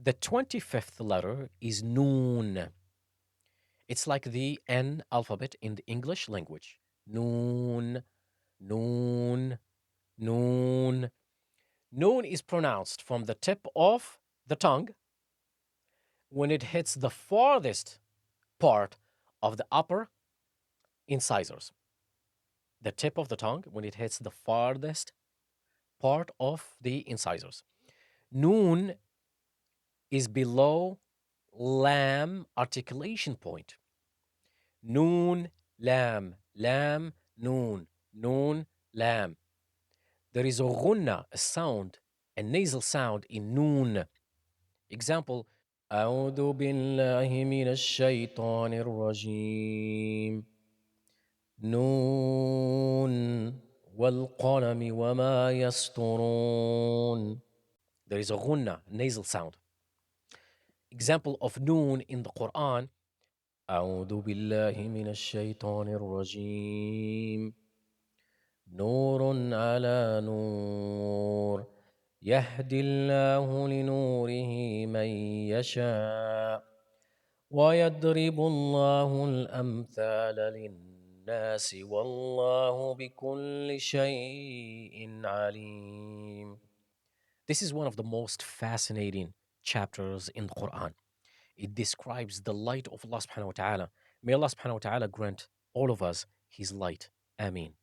The 25th letter is Noon. It's like the N alphabet in the English language. Noon, Noon, Noon. Noon is pronounced from the tip of the tongue when it hits the farthest part of the upper incisors. The tip of the tongue when it hits the farthest part of the incisors. Noon is below Laam articulation point. Noon, Lam, Lam, Noon, Noon, Lam. There is a Ghuna, a sound, a nasal sound in Noon. Example, أعوذ بالله من الشيطان الرجيم نون والقلم وما يسطرون. There is a Ghunna, nasal sound. Example of Noon in the Quran. أعوذ بالله من الشيطان الرجيم نور على نور يهدي الله لنوره من يشاء ويضرب الله الأمثال للناس والله بكل شيء عليم. This is one of the most fascinating chapters in the Quran. It describes the light of Allah subhanahu wa ta'ala. May Allah subhanahu wa ta'ala grant all of us His light. Ameen.